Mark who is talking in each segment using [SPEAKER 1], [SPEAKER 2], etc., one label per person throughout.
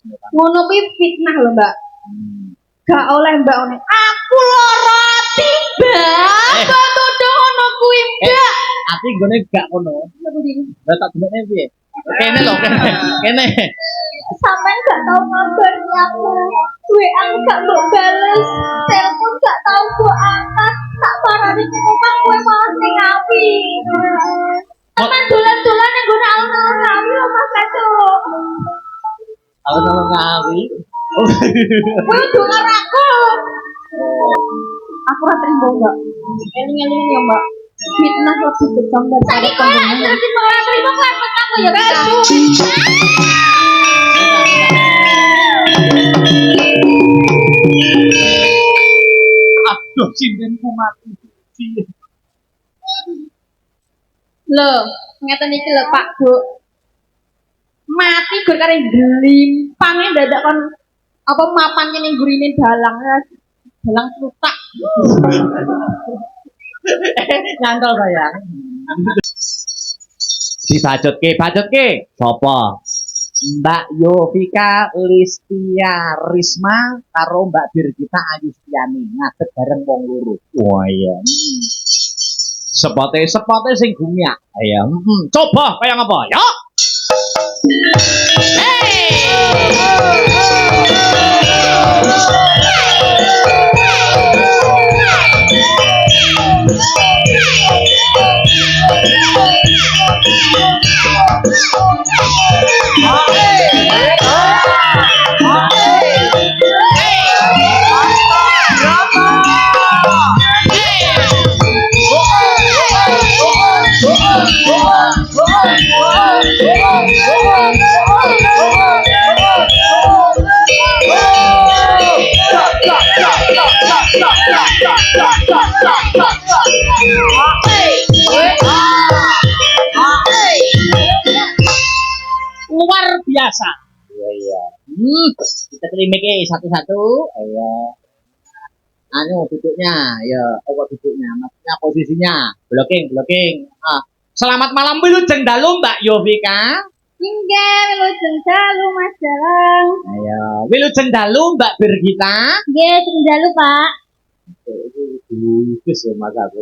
[SPEAKER 1] Ngono kuwi fitnah lho, Mbak. Gak oleh Mbak one. Aku lara ati, Mbak. Kok tuduh ngono kuwi, Mbak?
[SPEAKER 2] Ati nggone gak ngono. Lah tak demene piye? Kene lho, kene.
[SPEAKER 1] Sampeyan gak tau ngabari aku. WA aku gak mbok bales. Telepon gak tau mbok angkat. Tak parani omah kowe malah ning ngawi. Teman dolan-dolan ning gone alun-alun ngawi lho Mas Kacuk.
[SPEAKER 2] Alun-alun ngawi.
[SPEAKER 1] Kowe dolan aku. Aku ora trimo, Mbak. Eling-eling ya, Mbak. Fitnah lebih kejam daripada pembunuhan. Saiki ora trimo kelas kamu ya, Kacuk.
[SPEAKER 2] Aduh, cindenku mati.
[SPEAKER 1] Loh, ngeten iki lho Pak Bu. Mati gur kare glimpange dadak kon apa mapanke ning gurine dalang. Dalang trutak.
[SPEAKER 2] Nyantol sayang. Bacotke. Sopo? Mbak Yovika Listia Risma karo Mbak Birgita Ayustiani ngadeg bareng wong loro. Wah iya. Sepote sing gumyak. Ya, coba kaya ngapa? Ya. Luar biasa. Iya. Kita terima ke satu-satu. Ayo. Anu duduknya, ya, duduknya, maksudnya posisinya. Blocking. Selamat malam Wilujeng Dalu Mbak Yovika.
[SPEAKER 1] Nggih, Wilujeng Dalu Mas Dalang.
[SPEAKER 2] Ayo, Wilujeng Dalu Mbak Birgita.
[SPEAKER 1] Nggih, dalu Pak.
[SPEAKER 2] Wis ya Mas aku.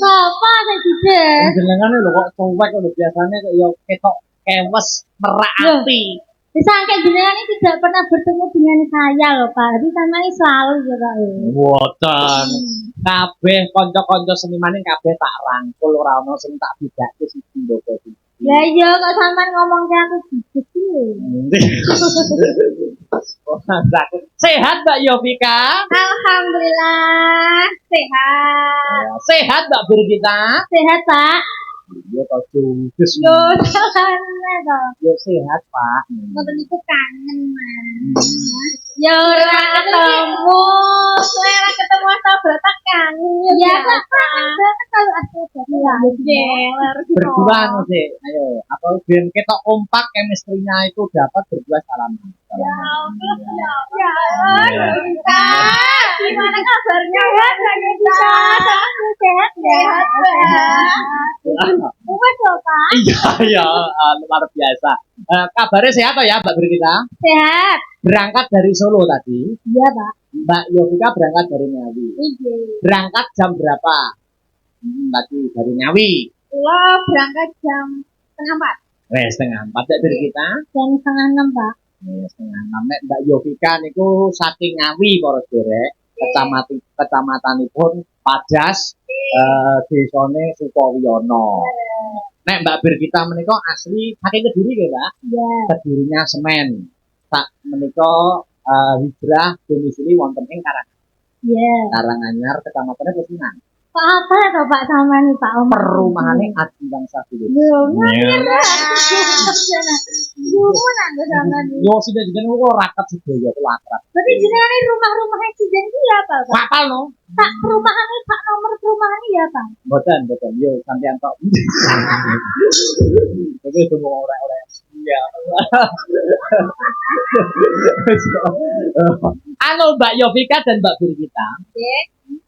[SPEAKER 1] Apa sing dides?
[SPEAKER 2] Jenengane lho kok cuek lho biasane kok ya ketok kewes merak ati.
[SPEAKER 1] Disangka jenengan ini tidak pernah bertemu dengan saya loh Pak. Jadi sama ini selalu ya Pak.
[SPEAKER 2] Mboten. Kabeh kanca-kanca seniman kabeh tak rangkul ora ono sing tak bidake siji mboko iki.
[SPEAKER 1] Ya iya kok sampean ngomong ke aku gitu sih.
[SPEAKER 2] Sehat Mbak Yovika?
[SPEAKER 1] Alhamdulillah sehat.
[SPEAKER 2] Sehat Mbak Birgita?
[SPEAKER 1] Sehat Pak.
[SPEAKER 2] Iya kok cungkes.
[SPEAKER 1] Yo kangen toh.
[SPEAKER 2] Yo sehat Pak.
[SPEAKER 1] Ngoten niku kangen Mas. Yo ora ketemu. Ora ketemu tak kangen ya. Ya Pak. Kalau asli dari
[SPEAKER 2] berdua sih. Ayo, apa ben ketok kompak chemistry-nya itu dapat berdua salaman.
[SPEAKER 1] Ya Allah. Ya Allah. Gimana kabarnya ya? Sehat sehat. Bukan loh Pak.
[SPEAKER 2] Iya, luar biasa. Kabarnya sehat ya Mbak Birgita?
[SPEAKER 1] Sehat.
[SPEAKER 2] Berangkat dari Solo tadi?
[SPEAKER 1] Iya Pak.
[SPEAKER 2] Mbak Yovika berangkat dari Ngawi.
[SPEAKER 1] Iya.
[SPEAKER 2] Berangkat jam berapa? Tadi dari Ngawi.
[SPEAKER 1] Lo berangkat jam setengah 4.
[SPEAKER 2] Setengah 4 Mbak Birgita?
[SPEAKER 1] Jam setengah 6 Pak.
[SPEAKER 2] Setengah 6 Mbak Yovika niku saking Ngawi para derek. Kecamatanipun Padas, desane Sukowiyono. Nek Mbak Birgita menika asli saking Kediri nggih, Mbak?
[SPEAKER 1] Iya.
[SPEAKER 2] Kedirinya Semen. Sak menika hijrah domisili wonten ing Karanganyar.
[SPEAKER 1] Iya.
[SPEAKER 2] Karanganyar kecamatannya Pesinan.
[SPEAKER 1] Pak apa ya Pak sama nih Pak Om?
[SPEAKER 2] Perumahane Adi Bangsa Dulu.
[SPEAKER 1] Yo, ngene. Yo, nang sama nih.
[SPEAKER 2] Yo sudah jeneng kok raket sedaya kula akrab.
[SPEAKER 1] Berarti jenenge rumah-rumahnya Cijen iki ya Pak?
[SPEAKER 2] Kapal no.
[SPEAKER 1] Pak perumahane Pak nomor perumahane ya Pak?
[SPEAKER 2] Mboten. Yo sampean tok. Oke, semua orang-orang. Iya. Anu Mbak Yovika dan Mbak Birgita.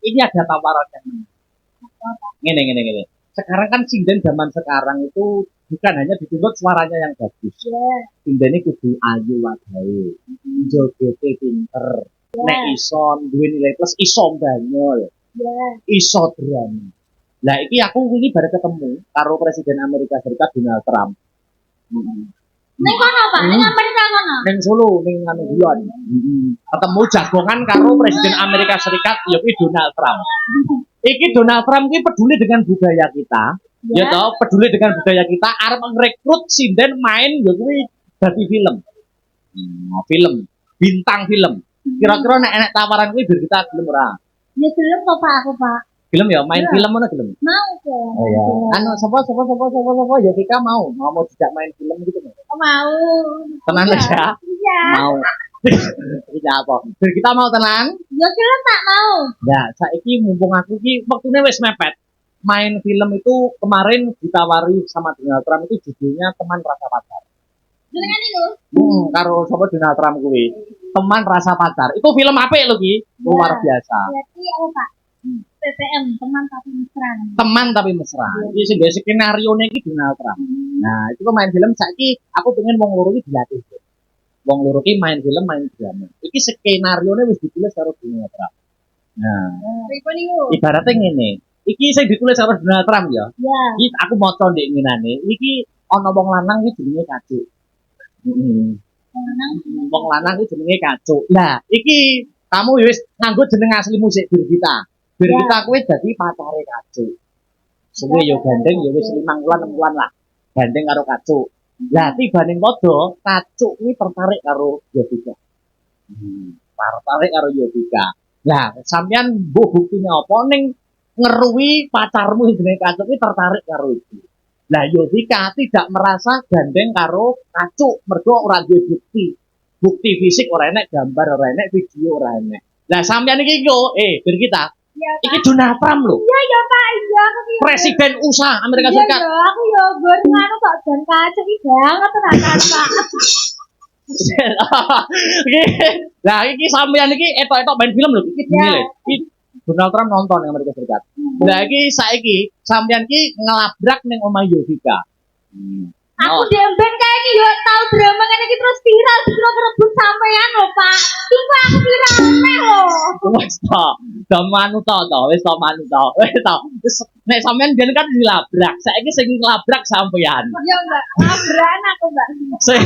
[SPEAKER 2] Ini ada tawaran. Ngene. Sekarang kan sinden zaman sekarang itu bukan hanya dituntut suaranya yang bagus. Sinden ini kudu ayu wae. jogete pinter. Nek iso duwe nilai plus iso mbanyol. Iso drama. Lah iki aku wingi bare ketemu karo Presiden Amerika Serikat Donald Trump.
[SPEAKER 1] Ning kono Pak, ning Amerika kono.
[SPEAKER 2] Ning Solo, ning anu Kulon. Ketemu jagongan karo Presiden Amerika Serikat yaiku Donald Trump. Iki Donald Trump iki peduli dengan budaya kita. Ya toh, peduli dengan budaya kita, arep ngrekrut sinden main ya kuwi dadi film. Film, bintang film. Kira-kira nek tawaran kuwi bir kita gelem ora?
[SPEAKER 1] Ya gelem kok Pak aku Pak.
[SPEAKER 2] Film ya, main film mana gelem?
[SPEAKER 1] Mau kok.
[SPEAKER 2] Oh ya. Anu sapa ya Vika mau dijak main film gitu mau.
[SPEAKER 1] Mau.
[SPEAKER 2] Tenan aja.
[SPEAKER 1] Iya.
[SPEAKER 2] Mau. Iya apa? Bir kita mau tenan?
[SPEAKER 1] Ya gelem tak mau.
[SPEAKER 2] Ya, saiki mumpung aku iki wektune wis mepet. Main film itu kemarin ditawari sama Donald Trump itu judulnya Teman Rasa Pacar.
[SPEAKER 1] Jenengan itu?
[SPEAKER 2] Karo sapa Donald Trump kuwi. Teman Rasa Pacar. Itu film apik lho ki, luar biasa.
[SPEAKER 1] Berarti apa Pak? PPM, teman tapi mesra.
[SPEAKER 2] Teman tapi mesra. Iki sing gawe skenario iki Donald Trump. Nah, itu kok main film saiki aku pengen wong loro iki dilatih. Wong loro iki main film, main drama. Iki skenario-ne wis ditulis karo Donald Trump. Nah,
[SPEAKER 1] pripun niku?
[SPEAKER 2] Ibaratnya ngene. Iki sing ditulis karo Donald Trump ya.
[SPEAKER 1] Ya.
[SPEAKER 2] Iki aku maca ndek ngenane. Iki ana wong lanang iki jenenge Kacuk. Wong lanang iki jenenge Kacuk. Lah, iki kamu wis nganggo jeneng asli musik Birgita. Birgita kuwi dadi pacare Kacuk. Suwe yo gandeng yo wis 5 wulan 6 wulan lah. Gandeng karo Kacuk. Lah tibane padha Kacuk kuwi tertarik karo Yovika. Tertarik karo Yovika. Lah sampean mbok buktine apa ning ngeruwi pacarmu jenenge Kacuk kuwi tertarik karo itu. Lah Yovika tidak merasa gandeng karo Kacuk mergo ora duwe bukti. Bukti fisik ora enek, gambar ora enek, video ora enek. Lah sampean iki yo Birgita.
[SPEAKER 1] Ya,
[SPEAKER 2] iki Donald Trump lho.
[SPEAKER 1] Iya ya Pak, iya aku iki.
[SPEAKER 2] Presiden USA Amerika Serikat.
[SPEAKER 1] Iya, aku yo nggon ngono kok dan Kacuk iki banget tenan Pak.
[SPEAKER 2] Lah iki sampean iki etok-etok main film lho iki dinilai. Iki Donald Trump nonton yang Amerika Serikat. Lah iki saiki sampean iki ngelabrak ning omah Yovika.
[SPEAKER 1] Aku demben kayak iki yo tau drama ngene iki terus viral dikira kerebut sampean lho Pak. Iku aku viral lho.
[SPEAKER 2] Wes to, damanu to, wis to manu to. Wis to. Wis nek sampean biyen kan dilabrak, saiki sing ngelabrak sampean.
[SPEAKER 1] Ya enggak, labrak aku Mbak.
[SPEAKER 2] Sing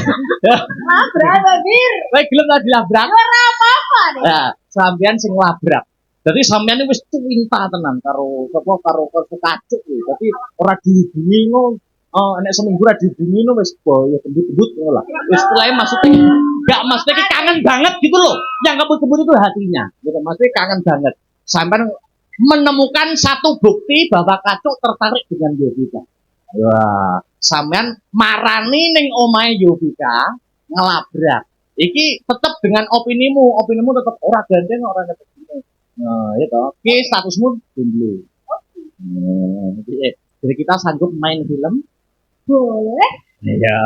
[SPEAKER 1] labrak Bir.
[SPEAKER 2] Kowe gelem ta dilabrak?
[SPEAKER 1] Ora apa-apa deh.
[SPEAKER 2] Nah, sampean sing ngelabrak. Jadi sampean wis cinta tenan karo sapa karo Kacuk kuwi. Dadi ora dihubungi ngono. Nek seminggu ra dihubungi ngono wis ya kebut-kebut ngono lah. Wis mulai maksudnya maksudnya kangen banget gitu loh. Yang kebut-kebut itu hatinya. Gitu maksudnya kangen banget. Sampean menemukan satu bukti bahwa Kacuk tertarik dengan Yovika. Wah, sampean marani ning omahe Yovika ngelabrak. Iki tetap dengan opinimu tetap ora gandeng ora ngene. Nah, itu. Oke, statusmu jomblo. Jadi kita sanggup main film?
[SPEAKER 1] Boleh.
[SPEAKER 2] Ya,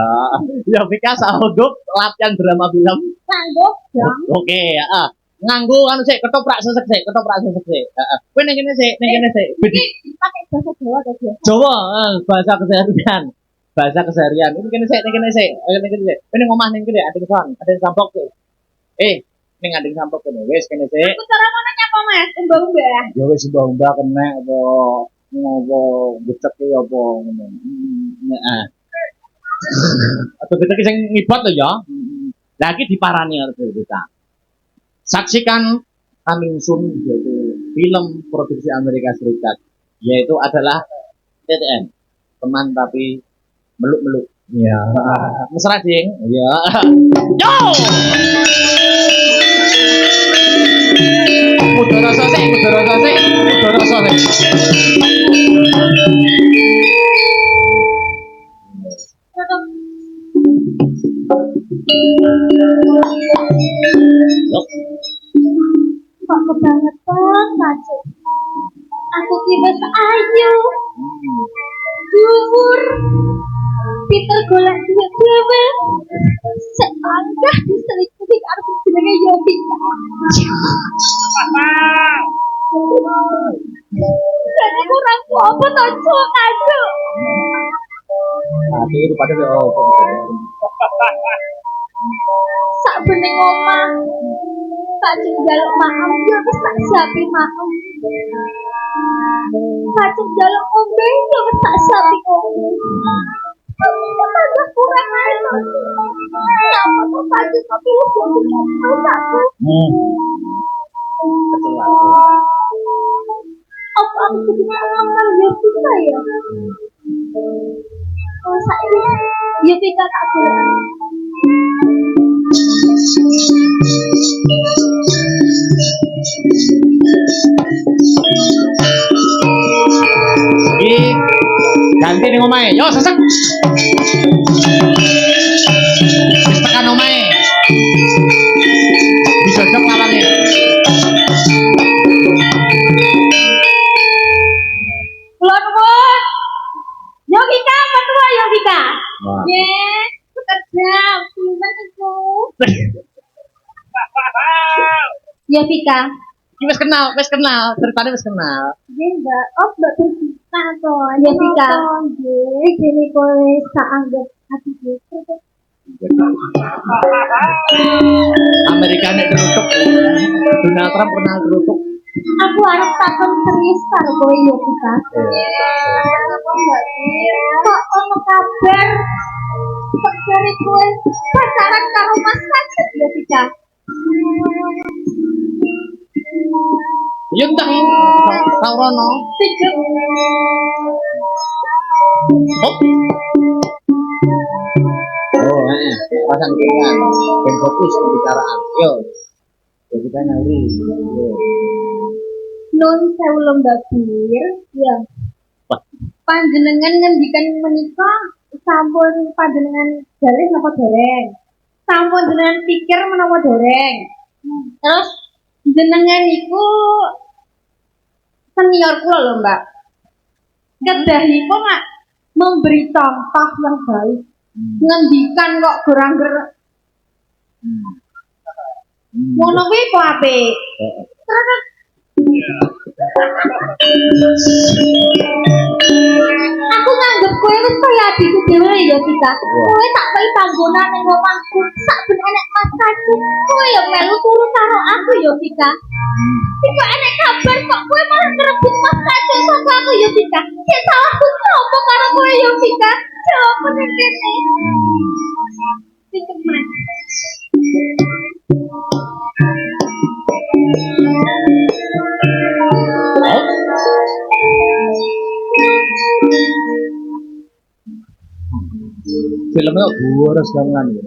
[SPEAKER 2] Yovika sanggup latihan drama film?
[SPEAKER 1] Sanggup, ya.
[SPEAKER 2] Oke, nganggo anu sik ketoprak sesek sik. Kowe ning kene sik.
[SPEAKER 1] Iki pakai bahasa Jawa ta, Mas?
[SPEAKER 2] Jawa, bahasa keseharian. Bahasa keseharian. Ini kene sik. Kowe ning omah ning kene ading son, ading sampok kowe. Ning ading sampok kene. Wis kene sik.
[SPEAKER 1] Aku cara ngono nyapa Mas? Mbah-mbah.
[SPEAKER 2] Ya wis mbah kena apa ngopo becek ya apa ngono. Heeh. Atau kita sing ngibat lho ya. Lagi diparani harus kita. Saksikan coming soon yaitu film produksi Amerika Serikat yaitu adalah TTM, teman tapi meluk-meluk. Ya. Mesra ding. Ya. Yo. Udah rasa sih.
[SPEAKER 1] Kok kebangetan Kacuk. Aku ki wis ayu. Dhuwur. Pinter golek duit dhewe. Seanggah diselingkuhi karo jenenge Yovika. Jadi kurang apa to Cuk Kacuk.
[SPEAKER 2] Itu pada
[SPEAKER 1] Sakbene ning omah. Kajeng njaluk maem ya wis tak siapi maem. Kajeng njaluk ngombe ya wis tak siapi ngombe. Tapi tambah kurang ae to. Ya apa to kajeng kok pilih jadi aku.
[SPEAKER 2] Kecewa.
[SPEAKER 1] Apa aku jadi kenal ya bisa ya? Oh, saiki ya kita tak kurang.
[SPEAKER 2] Iki ganti ning omahe. Yo sesek. Wis tekan omahe. Dijojok lawange.
[SPEAKER 1] Kula nuwun. Yovika, petua Yovika.
[SPEAKER 2] Wah.
[SPEAKER 1] Nggih, bekerja. Pinten iku? Yovika.
[SPEAKER 2] Iki wis kenal, ceritane wis kenal.
[SPEAKER 1] Nggih, Mbak. Oh, Mbak Berita to. Yovika. Nggih, dene kowe sak anggap ati
[SPEAKER 2] Amerika nek terutuk. Donald Trump pernah terutuk.
[SPEAKER 1] Aku arep takon serius karo kowe Yovika. Apa Mbak? Kok ono kabar dari kowe pacaran karo Mas Kajeng Yovika?
[SPEAKER 2] Yo entah saurono.
[SPEAKER 1] Pijet.
[SPEAKER 2] Oh. Oh, pasang dengan dan fokus pembicaraan. Yo. Ya kita nyari. Yo.
[SPEAKER 1] Nun sewu lembabir, ya.
[SPEAKER 2] Wah.
[SPEAKER 1] Panjenengan ngendikan menika sampun panjenengan jalih napa dereng? Sampun jenengan pikir menawa dereng. Terus jenengan iku senior kula lho, Mbak. Kedahipun mak memberi contoh yang baik. Ngendikan kok gerang-gerang. Ngono kuwi kok apik. Terus aku nganggep kowe wis kaya adikku dhewe ya, Tika. Kowe tak kei panggonan ning omahku. Sak ben enek Mas Kajeng, kowe ya melu turu karo aku ya, Tika. Tika enek kabar kok kowe malah ngerebut Mas Kajeng saka aku ya, Tika. Sik salahku opo karo kowe ya, Tika? Jawab ning kene. Tika men.
[SPEAKER 2] Filmnya boros banget.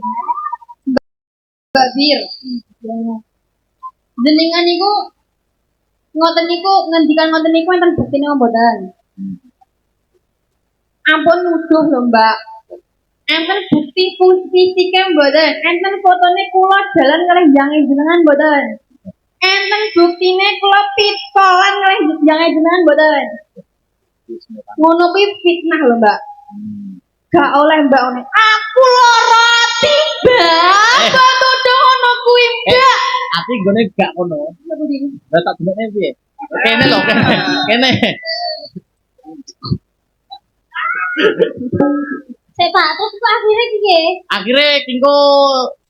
[SPEAKER 1] Mbak Bir. Jenengan niku ngoten niku ngendikan ngoten niku enten buktine mboten? Ampun nuduh lho, Mbak. Enten bukti fisike mboten? Enten fotone kula jalan kalih jange jenengan mboten? Enten buktine kula pitolan kalih jange jenengan mboten? Ngono kuwi fitnah lho, Mbak. Gak oleh Mbak One. Aku lara ati, Mbak. Kok tuduh ngono kuwi, Mbak?
[SPEAKER 2] Ati gone gak ngono. Lah tak demekne piye? Kene lho, kene.
[SPEAKER 1] Saya Pak, terus akhirnya piye?
[SPEAKER 2] Akhirnya kingko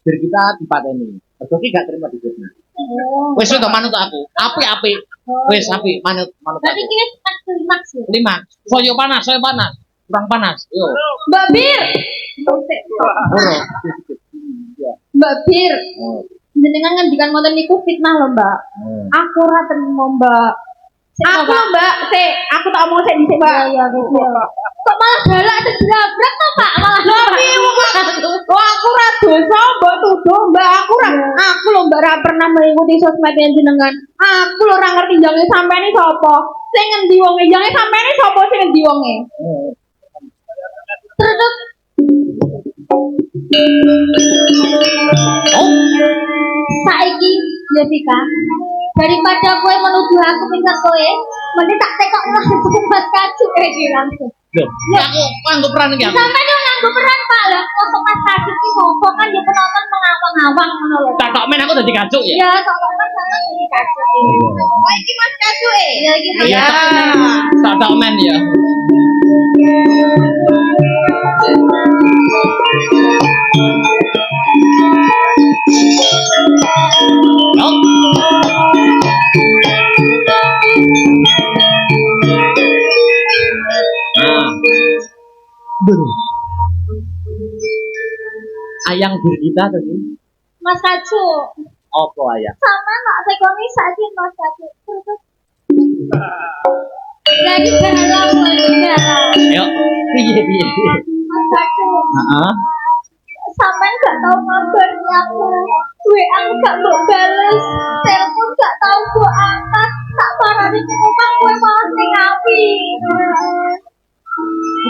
[SPEAKER 2] biar kita dipateni. Mergo ki gak terima duitnya.
[SPEAKER 1] Oh.
[SPEAKER 2] Wis untuk manut aku. Apik. Wis apik manut
[SPEAKER 1] Berarti
[SPEAKER 2] aku.
[SPEAKER 1] kini klimaks ya?
[SPEAKER 2] 5. Soyo panas. Kurang panas. Yo.
[SPEAKER 1] Mbak Bir.
[SPEAKER 2] Ora.
[SPEAKER 1] Mbak Bir. Jenengan ngendikan ngoten niku fitnah lho, Mbak. Aku ora terima, Mbak. Aku lho, Mbak. Aku tak omong sik dhisik, Mbak. Iya, kok malah galak terjabrak to, Pak? Malah tapi aku ora dosa, Mbak tuduh, Mbak. Aku lho, Mbak, ora pernah mengikuti sosmed jenengan. Aku lho ora ngerti jange sampeyan iki sapa. Sing ngendi wonge jange sampeyan iki sapa sing ngendi wonge? Terus saiki Jessica, daripada kowe menuduh aku pinter kowe, mending tak tekok langsung Mas Kajeng iki langsung.
[SPEAKER 2] Loh, aku nganggo peran iki aku.
[SPEAKER 1] Sampai yo nganggo peran Pak lah, kok Mas Kajeng iki sapa kan dia penonton mengawang-awang ngono lho.
[SPEAKER 2] Tak tok men aku dadi kacuk ya.
[SPEAKER 1] Ya, kok kan sampe jadi Kajeng. Oh, iki Mas Kajeng e. Ya iki.
[SPEAKER 2] Iya. Tak tok men ya. Duh. Ayang Birgita tadi.
[SPEAKER 1] Mas Kacu.
[SPEAKER 2] Apa ayang?
[SPEAKER 1] Sama tak tekoni saiki Mas Kacu. Lagi galau ya.
[SPEAKER 2] Ayo, piye.
[SPEAKER 1] Mas Kacu.
[SPEAKER 2] Heeh.
[SPEAKER 1] Sampai gak tahu ngabarin aku. WA gak mau bales. Telepon gak tahu gue angkat. Tak parani ngomong gue malah ning api.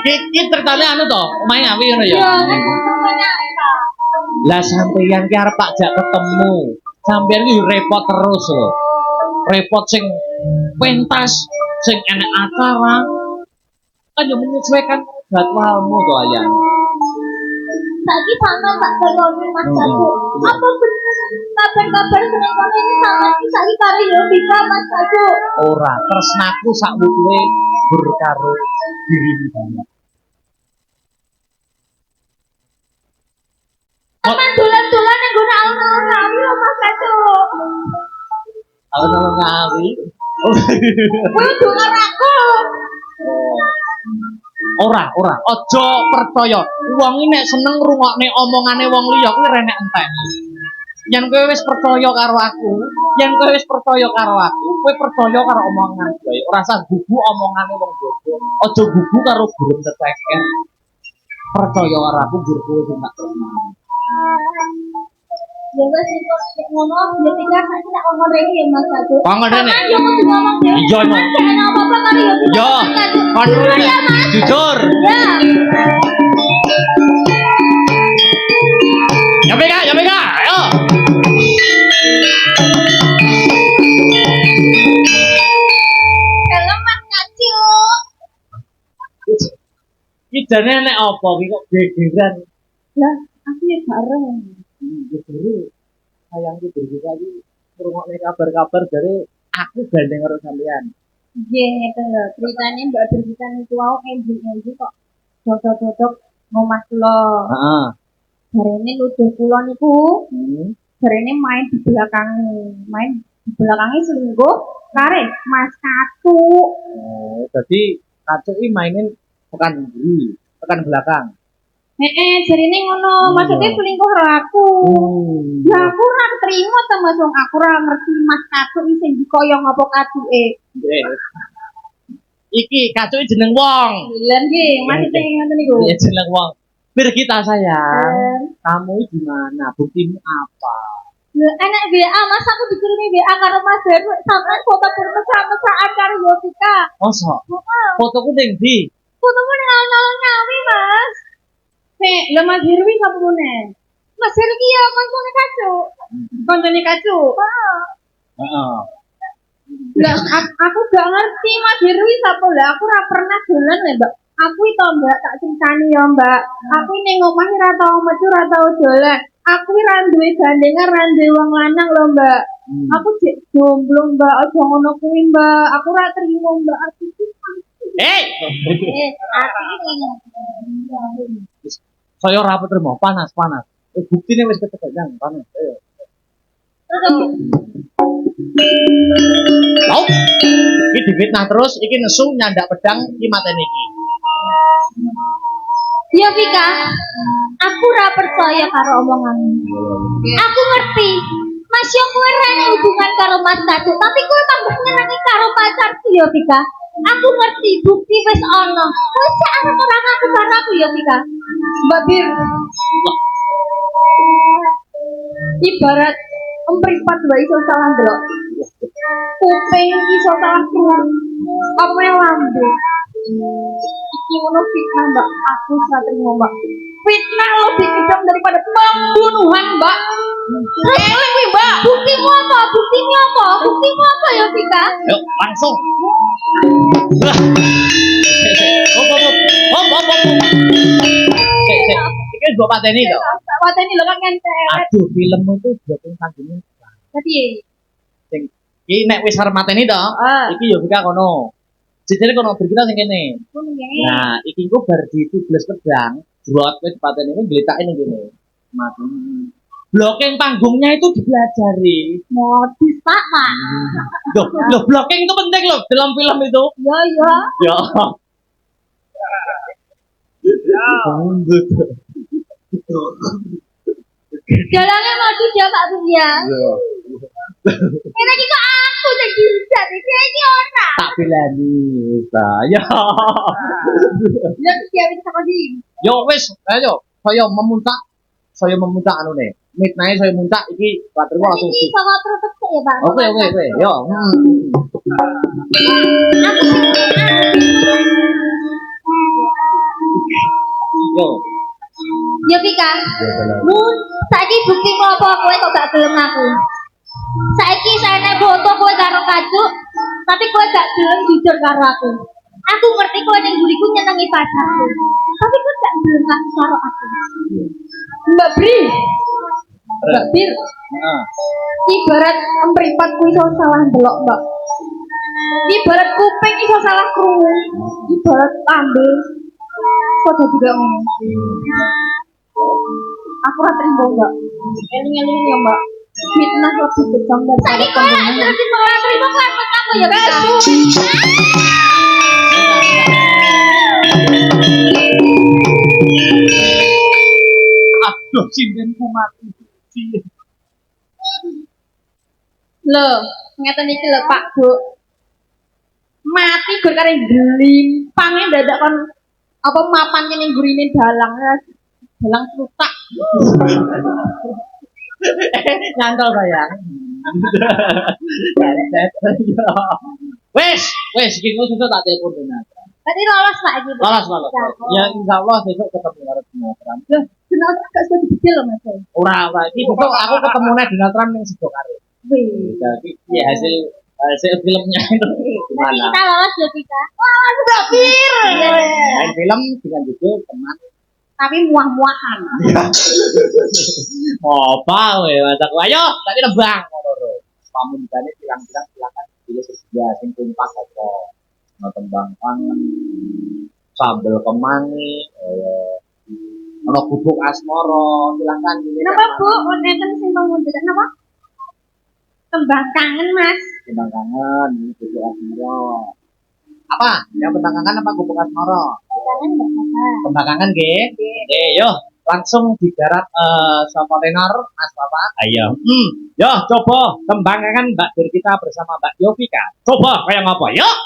[SPEAKER 2] Iki ceritane anu to, omahe ngawi ngono ya.
[SPEAKER 1] Ya, nek semuanya apa?
[SPEAKER 2] Lah sampeyan ki arep tak jak ketemu. Sampeyan ki repot terus lho. Repot sing pentas, sing enek acara. Kan yo menyesuaikan jadwalmu to ayang.
[SPEAKER 1] Saiki sama tak tekoni Mas Kacu. Apa bener kabar-kabar seneng kene sama iki saiki karo Yovika Mas Kacu.
[SPEAKER 2] Ora, tresnaku sak wutuhe gur karo dirimu banget.
[SPEAKER 1] Aman dolan-dolan ning gone alun-alun ngawi lho Mas Kacu.
[SPEAKER 2] Alun-alun ngawi.
[SPEAKER 1] Kowe denger aku.
[SPEAKER 2] Ora. Aja percaya. Wong iki nek seneng ngrungokne omongane wong liya kuwi renek entek. Yen kowe wis percaya karo aku, kowe percaya karo omongan kowe. Ora usah gugu omongane wong bodho. Aja gugu karo burung teteker. Percaya karo aku jur kowe sing tak tresno.
[SPEAKER 1] Ya wis nek ngono ya tinggal saiki tak ngomong rene ya Mas Kacu.
[SPEAKER 2] Ngomong rene?
[SPEAKER 1] Sampeyan yo kudu ngomong dhewe.
[SPEAKER 2] Iya, no.
[SPEAKER 1] Mas, gak enak apa-apa karo Yovika.
[SPEAKER 2] Yo, kon
[SPEAKER 1] Ya, Mas.
[SPEAKER 2] jujur.
[SPEAKER 1] Ya.
[SPEAKER 2] Ya Mega, ayo.
[SPEAKER 1] Halo Mas Kacu.
[SPEAKER 2] Iki jane nek apa iki kok gegeran.
[SPEAKER 1] Lah, aku ya bareng.
[SPEAKER 2] Jadi sayang iki berita iki ngrungokne kabar-kabar dari aku gandeng karo sampean.
[SPEAKER 1] Nggih, ngeten lho. Ceritane Mbak Birgita niku wau ending kok dodok-dodok ngomah kula.
[SPEAKER 2] Heeh.
[SPEAKER 1] Jarene nuduh kula niku, jarene main di belakangnya selingkuh kare Mas Kacu.
[SPEAKER 2] Oh, jadi kacu iki mainin tekan mburi, tekan belakang.
[SPEAKER 1] Jarene ngono, maksudnya selingkuh karo aku. Ya aku ora terima ta Mas, wong aku ora ngerti Mas Kacu iki sing dikoyong apa kacuke.
[SPEAKER 2] Iki kacu jeneng wong.
[SPEAKER 1] Lha nggih, maksudnya ngoten niku.
[SPEAKER 2] Iya jeneng wong. Birgita sayang, kamu di mana? Buktimu apa?
[SPEAKER 1] Lha enek WA Mas, aku dikirimi WA karo Mas Heru sampean foto bermesra-mesraan karo Yovika.
[SPEAKER 2] Mosok?
[SPEAKER 1] Heeh.
[SPEAKER 2] Fotoku ning ndi?
[SPEAKER 1] Fotomu ning alun-alun ngawi, Mas. Lha Mas Heru iki sapa meneh? Mas Heru iki ya kancane Kacu. Kancane Kacu. Heeh.
[SPEAKER 2] Heeh.
[SPEAKER 1] Lah aku gak ngerti Mas Heru iki sapa. Lah aku ora pernah dolan lho, Mbak. Aku itu Mbak tak ceritani ya Mbak. Aku ning omah ora tau metu ora tau dolan. Aku ora duwe gandengan, ora duwe wong lanang lho Mbak. Aku jek jomblo Mbak, aja ngono kuwi Mbak. Aku ora trimo Mbak. Aku iki aku ini.
[SPEAKER 2] Saya ora terima panas. Buktine wis ketegang panas. Ayo. Lho. Iki difitnah terus, iki nesu nyandak pedang iki mateni iki.
[SPEAKER 1] Ya Vika, aku ora percaya karo omonganmu. Aku ngerti. Mas yo kowe rene hubungan karo Mas Kacu, tapi kowe tambah nyenengi karo pacarku ya Vika. Aku ngerti bukti wis ana. Kowe sik arep ora ngaku karo aku ya Vika. Mbak Bir. Ibarat empripat wae iso salah ndelok. Kuping iso salah krungu. Apa yang lambe? Iki ngono fitnah Mbak, aku ora trimo Mbak. Fitnah lebih kejam daripada pembunuhan Mbak. Eling kuwi Mbak. Buktimu apa? Buktimu apa ya Vika?
[SPEAKER 2] Yuk, langsung. Hop. Iki mbok pateni to.
[SPEAKER 1] Tak pateni lho kan entek.
[SPEAKER 2] Aduh, filmmu itu jokin kandungnya.
[SPEAKER 1] Dadi
[SPEAKER 2] Sing iki nek wis arep mateni to, iki yo Vika kono. Jejere kono Birgita sing kene. Nah, iki engko bar ditubles pedang, jrot wis pateni iki gletake ning kene. Mati. Blocking panggungnya itu dipelajari.
[SPEAKER 1] modis Pak.
[SPEAKER 2] Loh, blocking itu penting loh dalam film itu.
[SPEAKER 1] Ya.
[SPEAKER 2] Ya.
[SPEAKER 1] Jalannya mau dia Pak Buya. Ini juga aku jadi jadi ini orang.
[SPEAKER 2] Tak bilani saya.
[SPEAKER 1] Ya dia bisa kasih.
[SPEAKER 2] Yo wis, ayo saya memuntak anu nih. Midnight saya muntak iki bateraiku langsung.
[SPEAKER 1] Ini sama terus ya Pak.
[SPEAKER 2] Oke, yo. Yo.
[SPEAKER 1] Ya Vika. Mun saiki bukti apa kowe kok gak gelem aku. Saiki saya foto kowe karo kacuk, tapi kowe gak gelem jujur karo aku. Aku ngerti kowe ning buriku nyenengi pacarku. Tapi kowe gak gelem ngaku karo aku. Mbak Bri. Mbak Bir.
[SPEAKER 2] Heeh.
[SPEAKER 1] Ibarat mripat kuwi iso salah ndelok, Mbak. Ibarat kuping iso salah krungu. Ibarat ambil kok juga ngono. Aku ora trimo, Mbak. Eling-eling ya, Mbak. Fitnah lebih kejam dari saiki kowe terus ora trimo klepet aku ya, Mbak.
[SPEAKER 2] Aduh, cindenku mati.
[SPEAKER 1] Loh, ngeten iki lho Pak Bu. Mati gur kare glimpange dadak kon apa mapan ning gurine dalang. Dalang trutak.
[SPEAKER 2] Nyantol sayang. Wes, iki wis tak telepon Donatra.
[SPEAKER 1] Tadi lolos Pak iki.
[SPEAKER 2] Lolos. Ya insyaallah besok ketemu karo Donatra.
[SPEAKER 1] Loh, kenapa gak sudah gede loh Mas?
[SPEAKER 2] Ora, iki besok aku ketemu ning Donatra ning Sidokare.
[SPEAKER 1] Wih.
[SPEAKER 2] Jadi ya hasil filmnya itu
[SPEAKER 1] Nanti
[SPEAKER 2] gimana?
[SPEAKER 1] kita lolos ya kita. Lolos Mbak Bir.
[SPEAKER 2] Main film dengan judul teman.
[SPEAKER 1] Tapi muah-muahan.
[SPEAKER 2] Apa we masak ayo tadi nebang ngono. Pamundane bilang-bilang silakan pilih sesudah sing tumpak apa. Mau tembang kangen sambel kemangi ono bubuk asmara silakan pilih.
[SPEAKER 1] Kenapa Bu? Neten sing mengundang napa? Tembang kangen Mas.
[SPEAKER 2] Tembang kangen bubuk asmara. Apa? Yang tentang kangen apa bubuk asmara?
[SPEAKER 1] Kangen berapa?
[SPEAKER 2] Tembang kangen nggih. Yo langsung digarap sama tenor Mas Papa. Ayo. Yo coba tembang kangen Mbak Dur kita bersama Mbak Yovika. Coba kayak ngapa? Yuk.